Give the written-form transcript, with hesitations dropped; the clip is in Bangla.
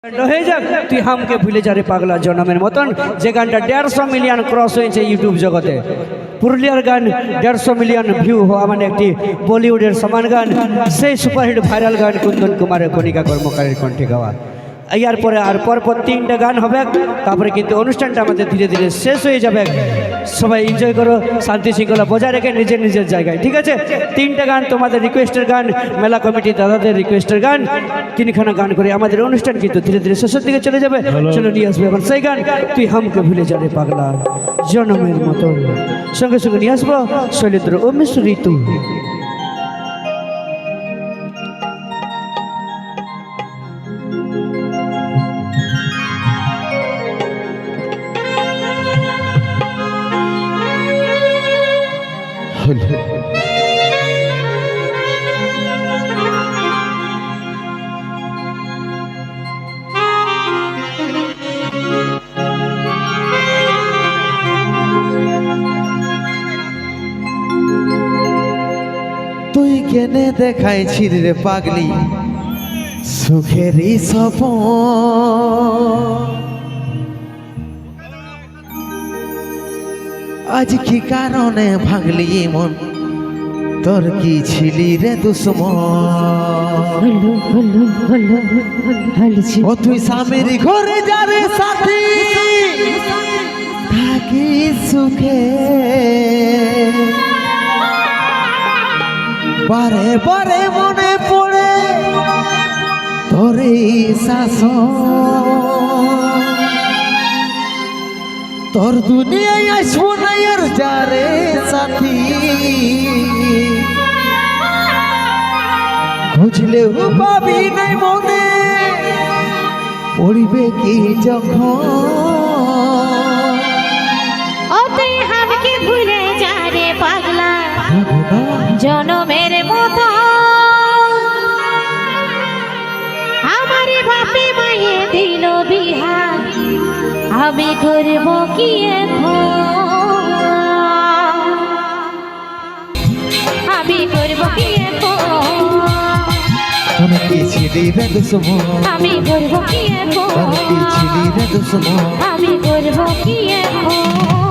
হয়ে যাক তুই হামকে ভুলে যা রে পাগলা জনমের মতন, যে গানটা 150 মিলিয়ন ক্রস হয়েছে ইউটিউব জগতে। পুরুলিয়ার গান 150 মিলিয়ন ভিউ হওয়া মানে একটি বলিউডের সমান গান। সেই সুপারহিট ভাইরাল গান কুন্দন কুমারের কণিকা কর্মকারের কণ্ঠে গাওয়া। ইয়ার পরে আর পরপর 3টা গান হবে, তারপরে কিন্তু অনুষ্ঠানটা আমাদের ধীরে ধীরে শেষ হয়ে যাবে। সবাই এনজয় করো, শান্তি শৃঙ্খলা বজায় রেখে নিজের নিজের জায়গায়, ঠিক আছে? 3টা গান তোমাদের রিকোয়েস্টের গান, মেলা কমিটি দাদাদের রিকোয়েস্টের গান, 3খানা গান করে আমাদের অনুষ্ঠান কিন্তু ধীরে ধীরে শেষের দিকে চলে যাবে। চলো নিয়ে আসবে এখন সেই গান তুই হামকে ভুলে যা রে পাগলা জনমের মতন। সঙ্গে সঙ্গে নিয়ে আসবো শৈলেন্দ্র ও মিশ্র ঋতু। তুই কেনে দেখাইছিস রে পাগলি সুখেরই স্বপ্ন, আজ কি কারণে ভাঙলি মন, তোর কি ছিলি রে দুশ্মন? ও তুই স্বামীর ঘরে যাবে সাথী থাকি সুখে, বারে বারে মনে পড়ে তোর শাসন, তোর দুনিয়ায় আসবো না আর যারে সাথী, খুঁজলেও পাবি নাই মনে পড়িবে কি যখন। ও তুই হামকে ভুলে যা রে পাগলা জনমের মতো, আমার বাপে মায়ে দিল বিহা, আমি করব কি এখন, আমি করব কি এখন, তোর কি ছিলি রে দুশ্মন, আমি করব কি এখন, তোর কি ছিলি রে দুশ্মন, আমি করব কি এখন।